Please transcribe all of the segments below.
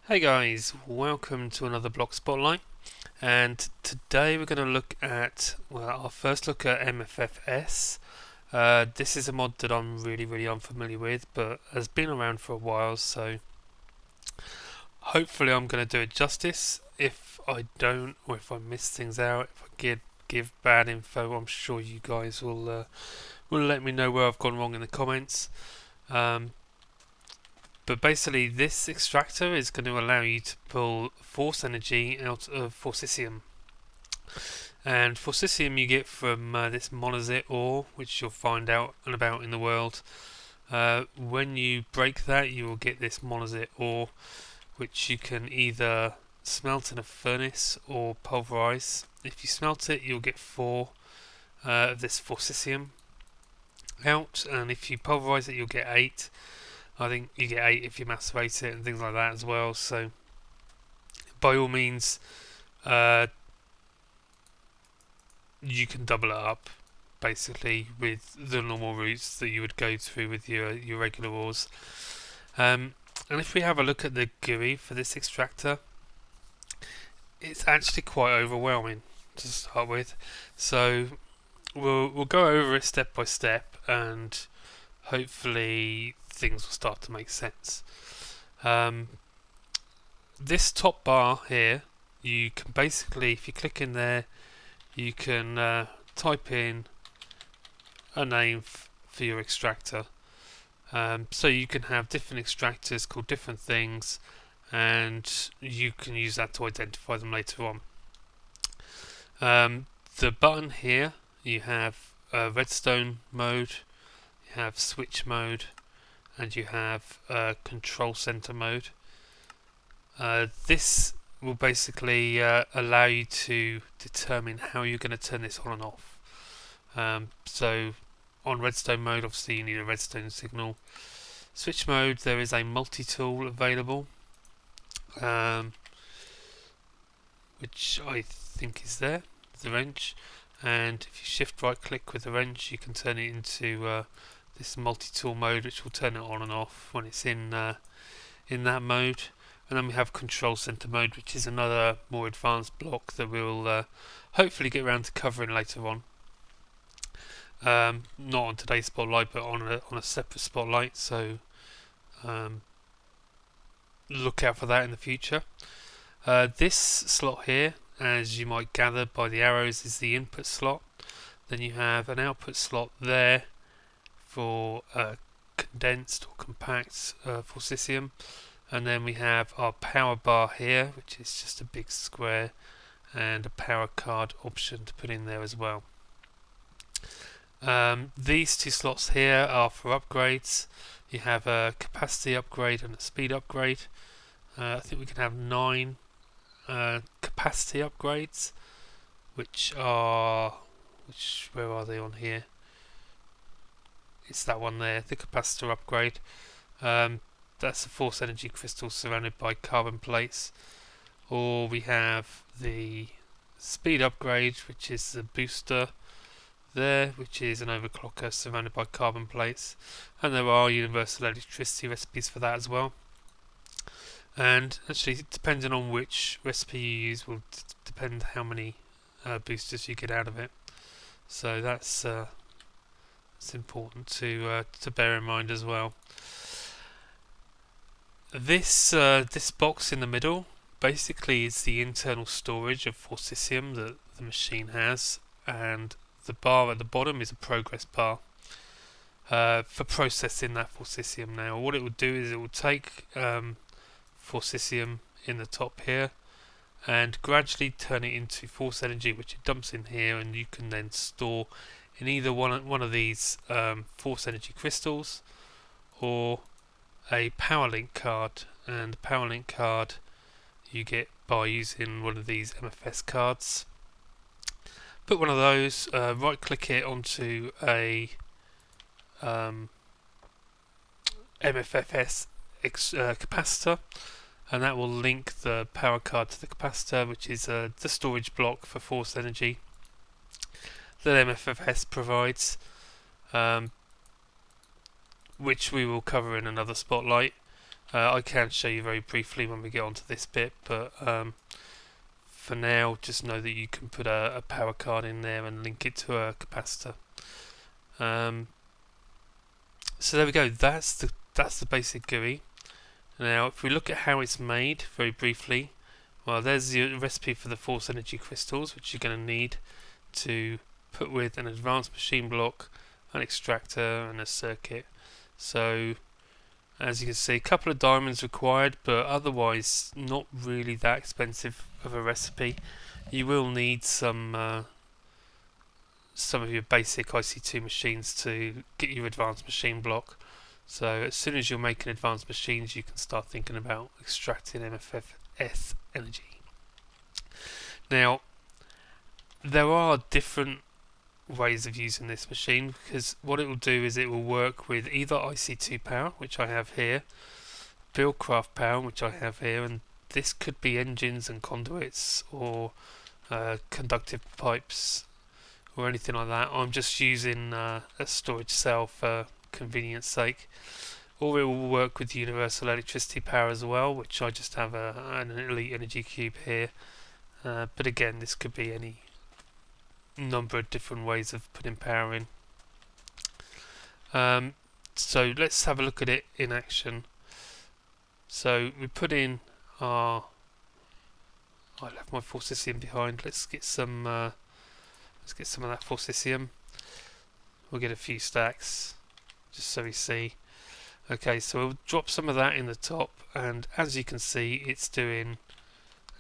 Hey guys, welcome to another Block Spotlight, and today we're going to look at, our first look at MFFS. This is a mod that I'm really unfamiliar with, but has been around for a while, so hopefully I'm going to do it justice. If I don't, or if I miss things out, if I give bad info, I'm sure you guys will let me know where I've gone wrong in the comments. But basically, this extractor is going to allow you to pull force energy out of forcicium. And forcicium you get from this monazite ore, which you'll find out and about in the world. When you break that, you will get this monazite ore, which you can either smelt in a furnace or pulverize. If you smelt it, you'll get 4 of this forcicium out, and if you pulverize it, you'll get 8. I think you get 8 if you macerate it and things like that as well. So, by all means, you can double it up, basically, with the normal routes that you would go through with your regular ores. And if we have a look at the GUI for this extractor, it's actually quite overwhelming to start with. So, we'll go over it step by step, and hopefully things will start to make sense. This top bar here, you can basically, if you click in there, you can type in a name for your extractor. So you can have different extractors called different things, and you can use that to identify them later on. The button here, you have Redstone Mode, you have Switch Mode, and you have Control Center Mode. This will basically allow you to determine how you're going to turn this on and off. So on Redstone Mode, obviously you need a redstone signal. Switch Mode, there is a multi-tool available, which I think is there, the wrench, and if you shift right click with the wrench, you can turn it into this multi-tool mode, which will turn it on and off when it's in that mode. And then we have Control Center Mode, which is another more advanced block that we'll hopefully get around to covering later on. Not on today's spotlight, but on a separate spotlight. So look out for that in the future. This slot here, as you might gather by the arrows, is the input slot. Then you have an output slot there for condensed or compact forcicium, and then we have our power bar here, which is just a big square, and a power card option to put in there as well. These 2 slots here are for upgrades. You have a capacity upgrade and a speed upgrade. I think we can have 9 capacity upgrades, where are they on here? It's that one there, the capacitor upgrade. That's a force energy crystal surrounded by carbon plates. Or we have the speed upgrade, which is the booster there, which is an overclocker surrounded by carbon plates. And there are universal electricity recipes for that as well. And actually, depending on which recipe you use will depend how many boosters you get out of it. So that's important to bear in mind as well. This box in the middle basically is the internal storage of forcicium that the machine has, and the bar at the bottom is a progress bar for processing that forcicium. Now, what it will do is it will take forcicium in the top here and gradually turn it into force energy, which it dumps in here, and you can then store in either one of these force energy crystals or a power link card. And the power link card you get by using one of these MFS cards. Put one of those, right click it onto a MFFS capacitor, and that will link the power card to the capacitor, which is the storage block for force energy that MFFS provides, which we will cover in another spotlight. I can show you very briefly when we get onto this bit, but for now just know that you can put a power card in there and link it to a capacitor. So there we go, that's the basic GUI. Now if we look at how it's made very briefly, well, there's the recipe for the force energy crystals, which you're going to need to put with an advanced machine block, an extractor and a circuit. So as you can see, a couple of diamonds required, but otherwise not really that expensive of a recipe. You will need some of your basic IC2 machines to get your advanced machine block. So as soon as you're making advanced machines, you can start thinking about extracting MFFS energy. Now, there are different ways of using this machine, because what it will do is it will work with either IC2 power, which I have here, Buildcraft power, which I have here, and this could be engines and conduits or conductive pipes or anything like that. I'm just using a storage cell for convenience sake. Or it will work with universal electricity power as well, which I just have an elite energy cube here. But again, this could be any number of different ways of putting power in. So let's have a look at it in action. So we put in our... I left my forcicium behind. Let's get some of that forcicium. We'll get a few stacks, just so we see. Okay, so we'll drop some of that in the top, and as you can see, it's doing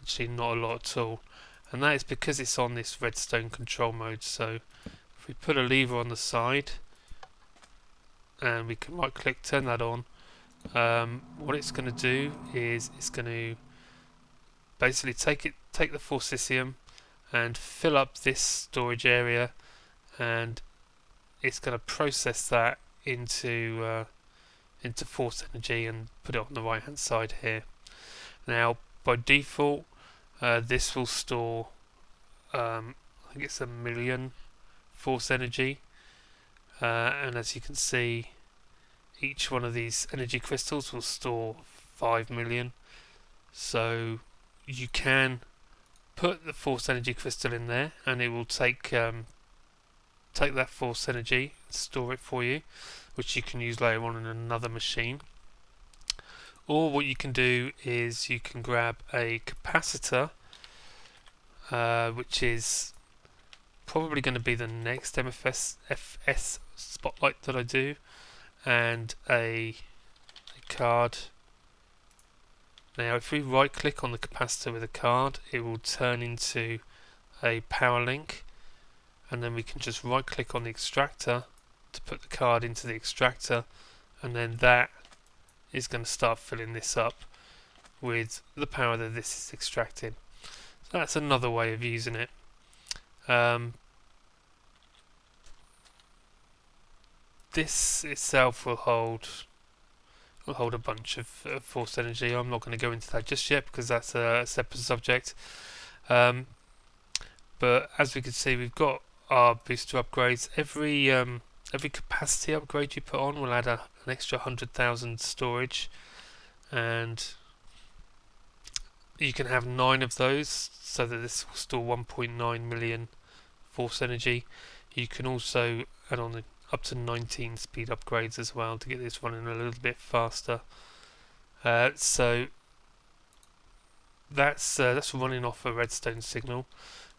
actually not a lot at all, and that is because it's on this redstone control mode. So if we put a lever on the side and we can right click, turn that on, what it's going to do is it's going to basically take the forcicium and fill up this storage area, and it's going to process that into force energy and put it on the right hand side here. Now by default this will store I think it's 1 million force energy, and as you can see, each one of these energy crystals will store 5 million. So you can put the force energy crystal in there and it will take that force energy and store it for you, which you can use later on in another machine. Or what you can do is you can grab a capacitor, which is probably going to be the next MFFS spotlight that I do, and a card. Now if we right click on the capacitor with a card, it will turn into a power link, and then we can just right click on the extractor to put the card into the extractor, and then that is going to start filling this up with the power that this is extracting. So that's another way of using it. This itself will hold a bunch of force energy. I'm not going to go into that just yet because that's a separate subject. But as we can see, we've got our booster upgrades. Every capacity upgrade you put on will add an extra 100,000 storage, and you can have 9 of those, so that this will store 1.9 million force energy. You can also add on up to 19 speed upgrades as well to get this running a little bit faster. So that's running off a redstone signal.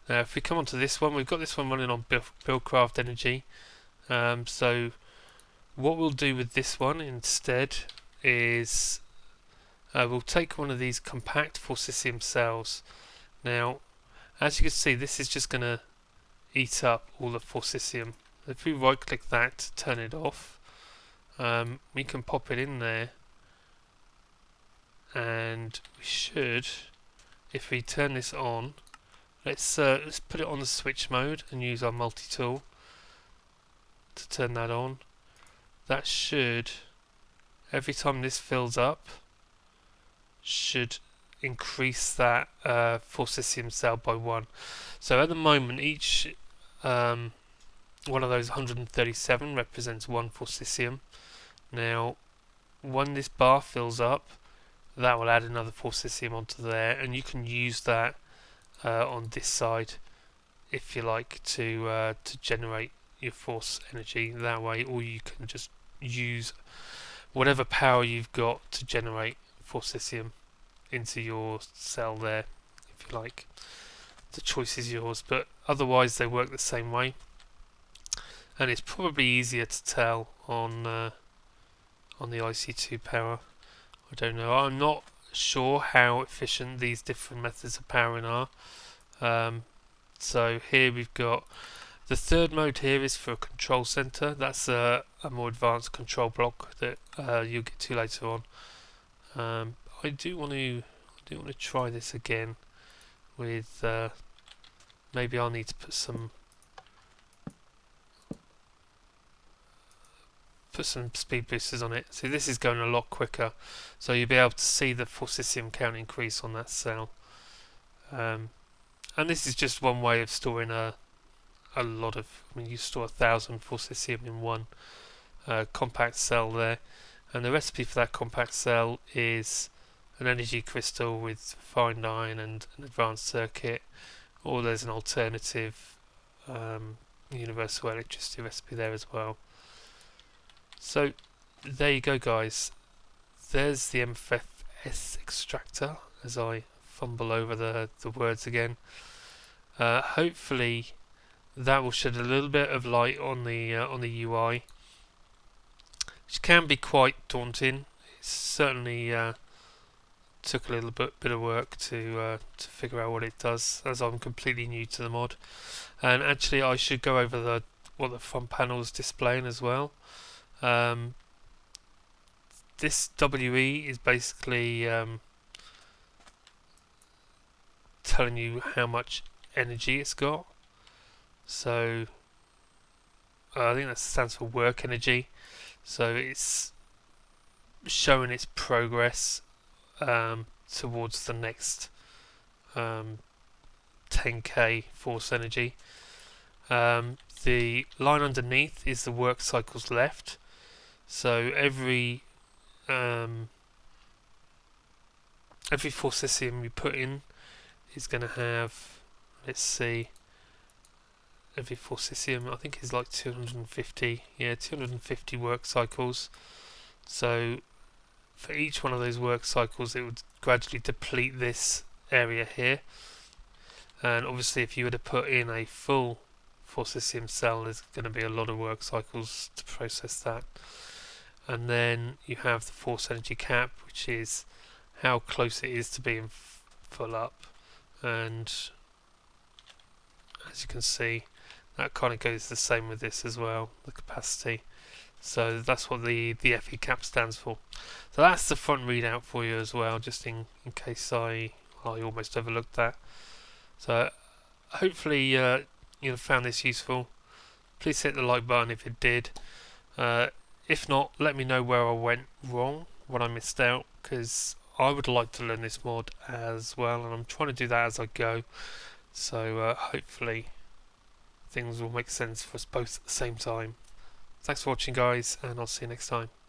Now if we come onto this one, we've got this one running on Buildcraft energy. So what we'll do with this one instead is we'll take one of these compact forcicium cells. Now as you can see, this is just going to eat up all the forcicium. If we right click that to turn it off, we can pop it in there, and we should, if we turn this on, let's put it on the switch mode and use our multi-tool to turn that on. That should, every time this fills up, should increase that forcicium cell by 1. So at the moment, each one of those 137 represents 1 forcicium. Now when this bar fills up, that will add another forcesium onto there, and you can use that on this side if you like to generate your force energy that way, or you can just use whatever power you've got to generate forcesium into your cell there, if you like. The choice is yours, but otherwise they work the same way, and it's probably easier to tell on the IC2 power. I don't know. I'm not sure how efficient these different methods of powering are. So here we've got the third mode. Here is for a control center. That's a more advanced control block that you'll get to later on. I do want to try this again with maybe I'll need to put some speed boosters on it. So this is going a lot quicker, so you'll be able to see the forcesium count increase on that cell. And this is just one way of storing a lot of, I mean, you store 1,000 forcesium in one compact cell there, and the recipe for that compact cell is an energy crystal with fine iron and an advanced circuit, or there's an alternative universal electricity recipe there as well. So there you go, guys. There's the MFFS extractor as I fumble over the words again. Hopefully that will shed a little bit of light on the UI, which can be quite daunting. It certainly took a little bit of work to figure out what it does, as I'm completely new to the mod. And actually I should go over what the front panel is displaying as well. This WE is basically telling you how much energy it's got. So I think that stands for work energy. So it's showing its progress towards the next 10k force energy. The line underneath is the work cycles left. So every forcesium you put in is going to have, let's see, every forcesium I think is like 250, 250 work cycles. So for each one of those work cycles it would gradually deplete this area here, and obviously if you were to put in a full forcesium cell there's going to be a lot of work cycles to process that. And then you have the force energy cap, which is how close it is to being full up, and as you can see that kind of goes the same with this as well, the capacity. So that's what the FE cap stands for. So that's the front readout for you as well, just in case I almost overlooked that. So hopefully you found this useful. Please hit the like button if it did. If not, let me know where I went wrong, what I missed out, because I would like to learn this mod as well, and I'm trying to do that as I go. So hopefully things will make sense for us both at the same time. Thanks for watching, guys, and I'll see you next time.